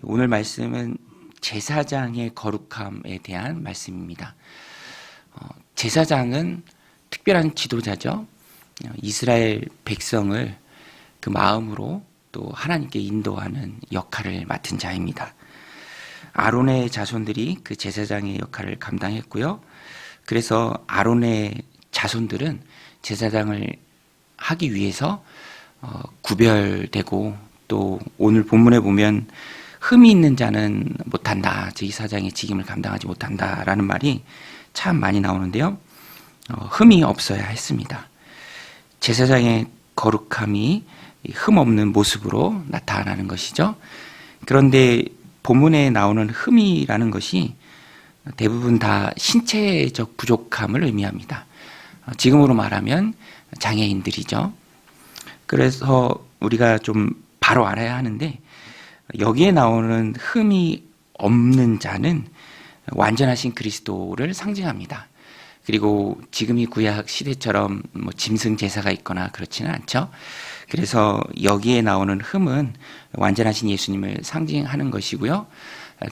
오늘 말씀은 제사장의 거룩함에 대한 말씀입니다. 제사장은 특별한 지도자죠. 이스라엘 백성을 그 마음으로 또 하나님께 인도하는 역할을 맡은 자입니다. 아론의 자손들이 그 제사장의 역할을 감당했고요. 그래서 아론의 자손들은 제사장을 하기 위해서 구별되고, 또 오늘 본문에 보면 흠이 있는 자는 못한다, 제사장의 직임을 감당하지 못한다라는 말이 참 많이 나오는데요. 흠이 없어야 했습니다. 제사장의 거룩함이 흠 없는 모습으로 나타나는 것이죠. 그런데 본문에 나오는 흠이라는 것이 대부분 다 신체적 부족함을 의미합니다. 지금으로 말하면 장애인들이죠. 그래서 우리가 좀 바로 알아야 하는데, 여기에 나오는 흠이 없는 자는 완전하신 그리스도를 상징합니다. 그리고 지금 이 구약 시대처럼 짐승 제사가 있거나 그렇지는 않죠. 그래서 여기에 나오는 흠은 완전하신 예수님을 상징하는 것이고요.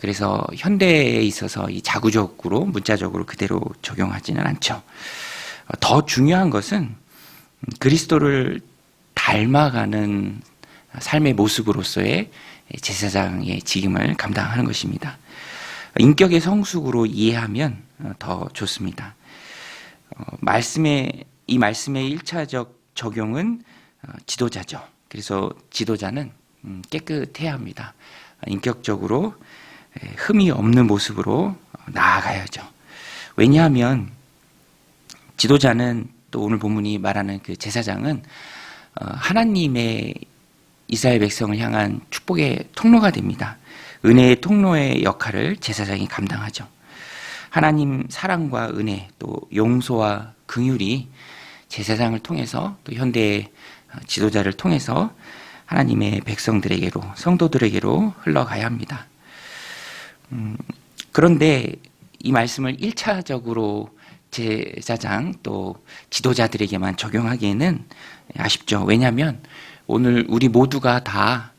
그래서 현대에 있어서 이 자구적으로 문자적으로 그대로 적용하지는 않죠. 더 중요한 것은 그리스도를 닮아가는 삶의 모습으로서의 제사장의 직임을 감당하는 것입니다. 인격의 성숙으로 이해하면 더 좋습니다. 이 말씀의 1차적 적용은 지도자죠. 그래서 지도자는 깨끗해야 합니다. 인격적으로 흠이 없는 모습으로 나아가야죠. 왜냐하면 지도자는, 또 오늘 본문이 말하는 그 제사장은 하나님의 이스라엘 백성을 향한 축복의 통로가 됩니다. 은혜의 통로의 역할을 제사장이 감당하죠. 하나님 사랑과 은혜, 또 용서와 긍휼이 제사장을 통해서, 또 현대의 지도자를 통해서 하나님의 백성들에게로, 성도들에게로 흘러가야 합니다. 그런데 이 말씀을 1차적으로 제사장 또 지도자들에게만 적용하기에는 아쉽죠. 왜냐하면 오늘 우리 모두가 다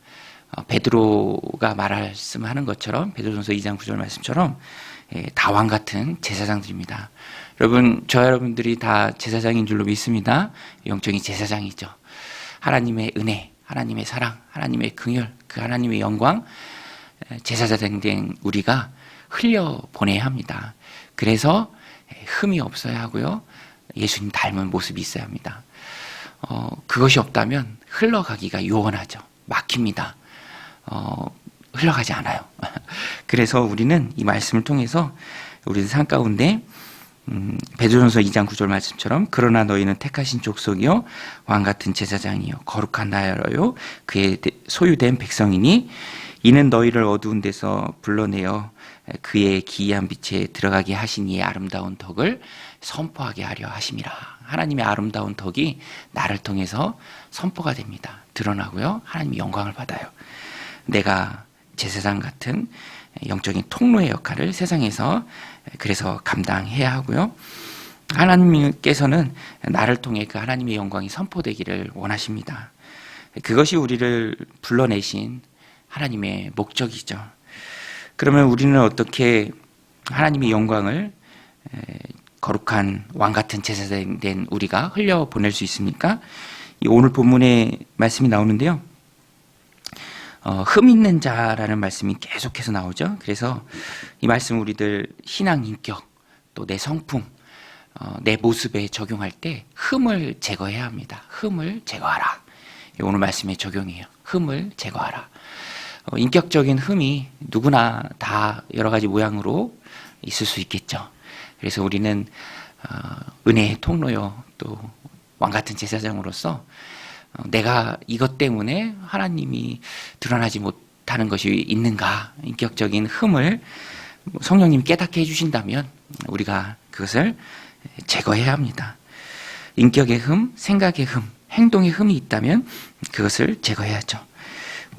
베드로가 말씀하는 것처럼, 베드로전서 2장 9절 말씀처럼 다 왕 같은 제사장들입니다. 여러분, 여러분들이 다 제사장인 줄로 믿습니다. 영적인 제사장이죠. 하나님의 은혜, 하나님의 사랑, 하나님의 긍휼, 그 하나님의 영광, 제사장 된 우리가 흘려보내야 합니다. 그래서 흠이 없어야 하고요, 예수님 닮은 모습이 있어야 합니다. 그것이 없다면 흘러가기가 요원하죠. 막힙니다. 흘러가지 않아요. 그래서 우리는 이 말씀을 통해서 우리의 삶 가운데 베드로전서 2장 9절 말씀처럼, 그러나 너희는 택하신 족속이요 왕같은 제사장이요 거룩한 나라요 그의 소유된 백성이니 이는 너희를 어두운 데서 불러내어 그의 기이한 빛에 들어가게 하신 이의 아름다운 덕을 선포하게 하려 하심이라. 하나님의 아름다운 덕이 나를 통해서 선포가 됩니다. 드러나고요, 하나님의 영광을 받아요. 내가 제사장 같은 영적인 통로의 역할을 세상에서 그래서 감당해야 하고요, 하나님께서는 나를 통해 그 하나님의 영광이 선포되기를 원하십니다. 그것이 우리를 불러내신 하나님의 목적이죠. 그러면 우리는 어떻게 하나님의 영광을 거룩한 왕 같은 제사장 된 우리가 흘려보낼 수 있습니까? 오늘 본문에 말씀이 나오는데요, 흠 있는 자라는 말씀이 계속해서 나오죠. 그래서 이 말씀 우리들 신앙 인격, 또 내 성품, 내 모습에 적용할 때 흠을 제거해야 합니다. 흠을 제거하라. 오늘 말씀의 적용이에요. 흠을 제거하라. 인격적인 흠이 누구나 다 여러 가지 모양으로 있을 수 있겠죠. 그래서 우리는 은혜의 통로요, 또 왕같은 제사장으로서 내가 이것 때문에 하나님이 드러나지 못하는 것이 있는가, 인격적인 흠을 성령님 깨닫게 해주신다면 우리가 그것을 제거해야 합니다. 인격의 흠, 생각의 흠, 행동의 흠이 있다면 그것을 제거해야죠.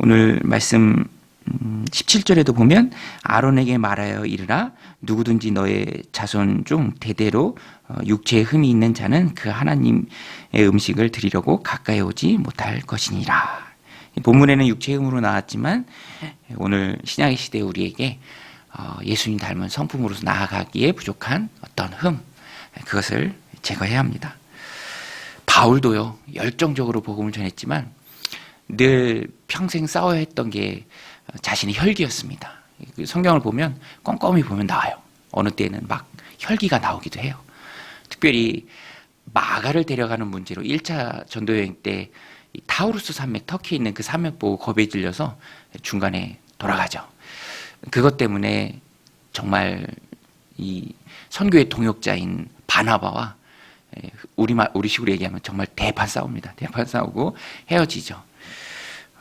오늘 말씀 17절에도 보면 아론에게 말하여 이르라, 누구든지 너의 자손 중 대대로 육체의 흠이 있는 자는 그 하나님의 음식을 드리려고 가까이 오지 못할 것이니라. 본문에는 육체의 흠으로 나왔지만 오늘 신약의 시대 우리에게 예수님 닮은 성품으로서 나아가기에 부족한 어떤 흠, 그것을 제거해야 합니다. 바울도요, 열정적으로 복음을 전했지만 늘 평생 싸워야 했던 게 자신의 혈기였습니다. 성경을 보면 꼼꼼히 보면 나와요. 어느 때는 막 혈기가 나오기도 해요. 특별히 마가를 데려가는 문제로 1차 전도여행 때 타우루스 산맥, 터키에 있는 그 산맥 보고 겁에 질려서 중간에 돌아가죠. 그것 때문에 정말 이 선교의 동역자인 바나바와 우리식으로 얘기하면 정말 대판 싸웁니다. 대판 싸우고 헤어지죠.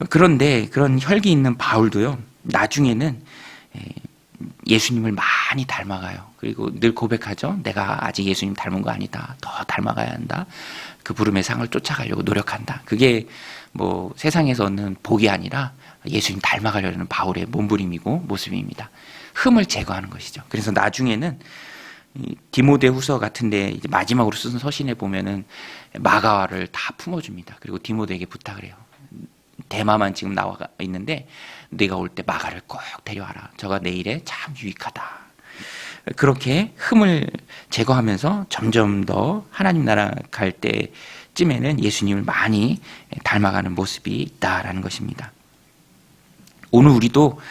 그런데 그런 혈기 있는 바울도요, 나중에는 예수님을 많이 닮아가요. 그리고 늘 고백하죠. 내가 아직 예수님 닮은 거 아니다. 더 닮아가야 한다. 그 부름의 상을 쫓아가려고 노력한다. 그게 뭐 세상에서 얻는 복이 아니라 예수님 닮아가려는 바울의 몸부림이고 모습입니다. 흠을 제거하는 것이죠. 그래서 나중에는 디모데후서 같은데 이제 마지막으로 쓴 서신에 보면은 마가와를 다 품어줍니다. 그리고 디모데에게 부탁을 해요. 대마만 지금 나와 있는데 네가 올 때 마가를 꼭 데려와라. 저가 내 일에 참 유익하다. 그렇게 흠을 제거하면서 점점 더 하나님 나라 갈 때쯤에는 예수님을 많이 닮아가는 모습이 있다라는 것입니다. 오늘 우리도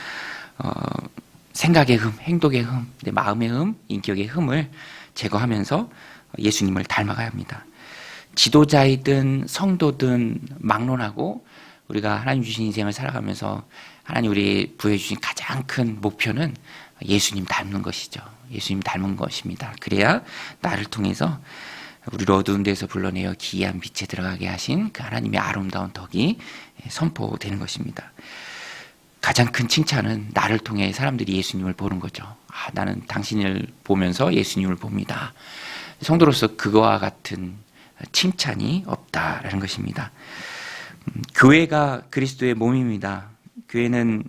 생각의 흠, 행동의 흠, 마음의 흠, 인격의 흠을 제거하면서 예수님을 닮아가야 합니다. 지도자이든 성도든 막론하고 우리가 하나님 주신 인생을 살아가면서 하나님 우리 부여해 주신 가장 큰 목표는 예수님 닮는 것이죠. 예수님 닮은 것입니다. 그래야 나를 통해서 우리를 어두운 데서 불러내어 기이한 빛에 들어가게 하신 그 하나님의 아름다운 덕이 선포되는 것입니다. 가장 큰 칭찬은 나를 통해 사람들이 예수님을 보는 거죠. 나는 당신을 보면서 예수님을 봅니다. 성도로서 그거와 같은 칭찬이 없다라는 것입니다. 교회가 그리스도의 몸입니다. 교회는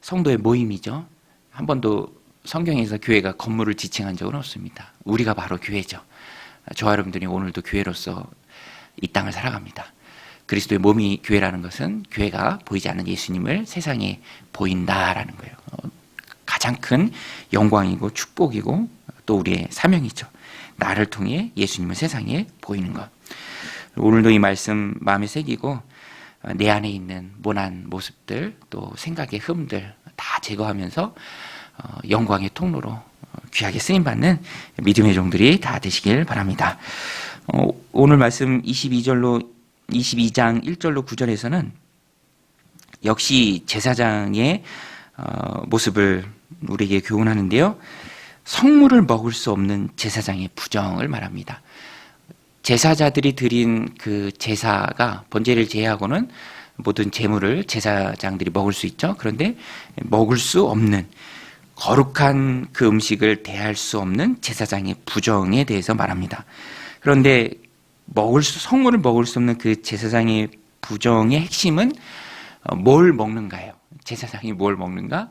성도의 모임이죠. 한 번도 성경에서 교회가 건물을 지칭한 적은 없습니다. 우리가 바로 교회죠. 저와 여러분들이 오늘도 교회로서 이 땅을 살아갑니다. 그리스도의 몸이 교회라는 것은 교회가 보이지 않는 예수님을 세상에 보인다라는 거예요. 가장 큰 영광이고 축복이고 또 우리의 사명이죠. 나를 통해 예수님을 세상에 보이는 것. 오늘도 이 말씀 마음에 새기고 내 안에 있는 모난 모습들 또 생각의 흠들 다 제거하면서 영광의 통로로 귀하게 쓰임받는 믿음의 종들이 다 되시길 바랍니다. 오늘 말씀 22장 1절로 9절에서는 역시 제사장의 모습을 우리에게 교훈하는데요. 성물을 먹을 수 없는 제사장의 부정을 말합니다. 제사자들이 드린 그 제사가 번제를 제외하고는 모든 제물을 제사장들이 먹을 수 있죠. 그런데 먹을 수 없는 거룩한 그 음식을 대할 수 없는 제사장의 부정에 대해서 말합니다. 그런데 성물을 먹을 수 없는 그 제사장의 부정의 핵심은 뭘 먹는가요? 제사장이 뭘 먹는가?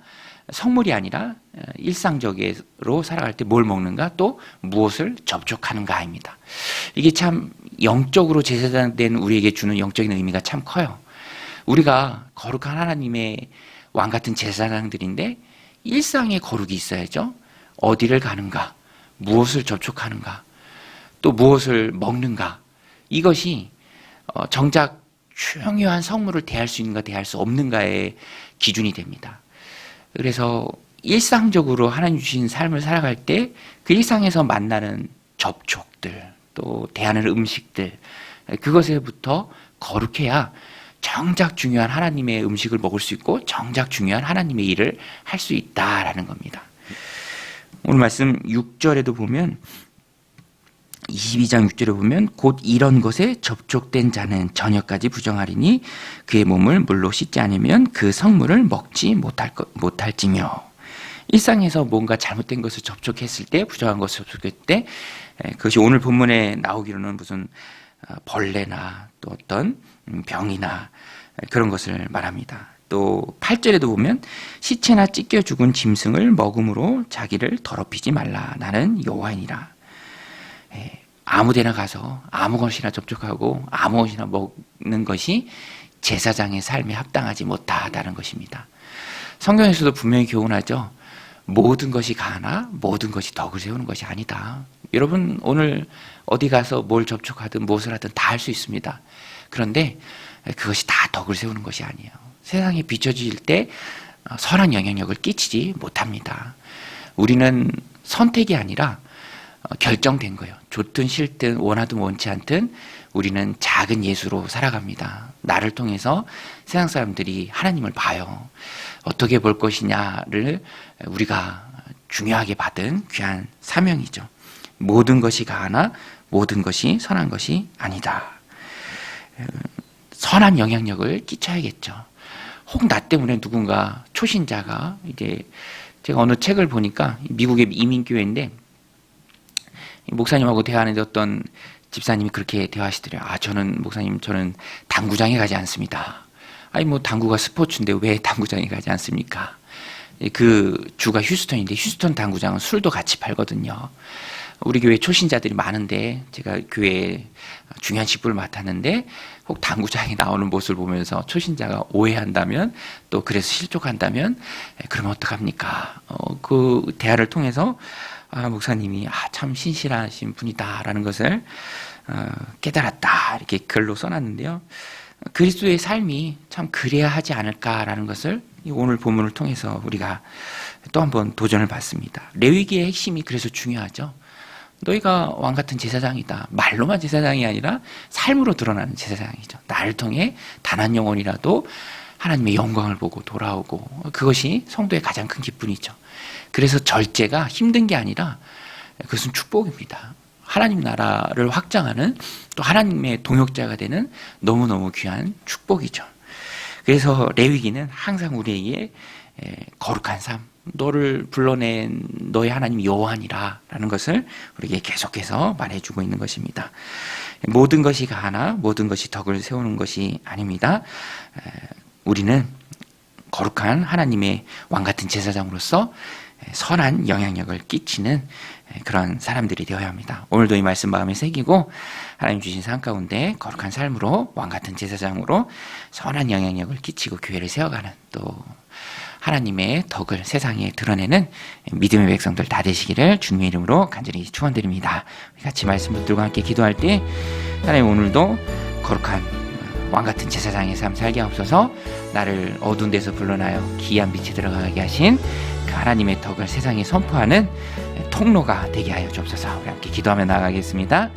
성물이 아니라 일상적으로 살아갈 때 뭘 먹는가? 또 무엇을 접촉하는가입니다. 이게 참 영적으로 제사장 된 우리에게 주는 영적인 의미가 참 커요. 우리가 거룩한 하나님의 왕 같은 제사장들인데 일상의 거룩이 있어야죠. 어디를 가는가? 무엇을 접촉하는가? 또 무엇을 먹는가? 이것이 정작 중요한 성물을 대할 수 있는가 대할 수 없는가의 기준이 됩니다. 그래서 일상적으로 하나님 주신 삶을 살아갈 때 그 일상에서 만나는 접촉들 또 대하는 음식들 그것에부터 거룩해야 정작 중요한 하나님의 음식을 먹을 수 있고 정작 중요한 하나님의 일을 할 수 있다라는 겁니다. 오늘 말씀 6절에도 보면 22장 6절에 보면 곧 이런 것에 접촉된 자는 저녁까지 부정하리니 그의 몸을 물로 씻지 않으면 그 성물을 먹지 못할지며. 일상에서 뭔가 잘못된 것을 접촉했을 때 부정한 것을 접촉했을 때 그것이 오늘 본문에 나오기로는 무슨 벌레나 또 어떤 병이나 그런 것을 말합니다. 또 8절에도 보면 시체나 찢겨 죽은 짐승을 먹음으로 자기를 더럽히지 말라. 나는 여호와이니라. 아무 데나 가서 아무 것이나 접촉하고 아무 것이나 먹는 것이 제사장의 삶에 합당하지 못하다는 것입니다. 성경에서도 분명히 교훈하죠. 모든 것이 가나 모든 것이 덕을 세우는 것이 아니다. 여러분 오늘 어디 가서 뭘 접촉하든 무엇을 하든 다 할 수 있습니다. 그런데 그것이 다 덕을 세우는 것이 아니에요. 세상에 비춰질 때 선한 영향력을 끼치지 못합니다. 우리는 선택이 아니라 결정된 거예요. 좋든 싫든 원하든 원치 않든 우리는 작은 예수로 살아갑니다. 나를 통해서 세상 사람들이 하나님을 봐요. 어떻게 볼 것이냐를 우리가 중요하게 받은 귀한 사명이죠. 모든 것이 가하나 모든 것이 선한 것이 아니다. 선한 영향력을 끼쳐야겠죠. 혹 나 때문에 누군가 초신자가 이제 제가 어느 책을 보니까 미국의 이민교회인데 목사님하고 대화하는데 어떤 집사님이 그렇게 대화하시더래요. 저는 목사님 저는 당구장에 가지 않습니다. 아니 뭐 당구가 스포츠인데 왜 당구장에 가지 않습니까? 그 주가 휴스턴인데 휴스턴 당구장은 술도 같이 팔거든요. 우리 교회 초신자들이 많은데 제가 교회에 중요한 직분을 맡았는데 혹 당구장에 나오는 모습을 보면서 초신자가 오해한다면 또 그래서 실족한다면 그러면 어떡합니까? 그 대화를 통해서 목사님이 참 신실하신 분이다라는 것을 깨달았다 이렇게 글로 써놨는데요. 그리스도의 삶이 참 그래야 하지 않을까라는 것을 오늘 본문을 통해서 우리가 또 한번 도전을 받습니다. 레위기의 핵심이 그래서 중요하죠. 너희가 왕같은 제사장이다. 말로만 제사장이 아니라 삶으로 드러나는 제사장이죠. 나를 통해 단 한 영혼이라도 하나님의 영광을 보고 돌아오고 그것이 성도의 가장 큰 기쁨이죠. 그래서 절제가 힘든 게 아니라 그것은 축복입니다. 하나님 나라를 확장하는 또 하나님의 동역자가 되는 너무너무 귀한 축복이죠. 그래서 레위기는 항상 우리에게 거룩한 삶, 너를 불러낸 너의 하나님 여호와니라 라는 것을 우리에게 계속해서 말해주고 있는 것입니다. 모든 것이 가하나 모든 것이 덕을 세우는 것이 아닙니다. 우리는 거룩한 하나님의 왕같은 제사장으로서 선한 영향력을 끼치는 그런 사람들이 되어야 합니다. 오늘도 이 말씀 마음에 새기고 하나님 주신 삶 가운데 거룩한 삶으로 왕같은 제사장으로 선한 영향력을 끼치고 교회를 세워가는 또 하나님의 덕을 세상에 드러내는 믿음의 백성들 다 되시기를 주님의 이름으로 간절히 축원드립니다. 같이 말씀 붙들고 함께 기도할 때 하나님 오늘도 거룩한 왕같은 제사장의 삶 살게 하옵소서. 나를 어두운 데서 불러나여 기이한 빛에 들어가게 하신 그 하나님의 덕을 세상에 선포하는 통로가 되게 하여 주옵소서. 우리 함께 기도하며 나아가겠습니다.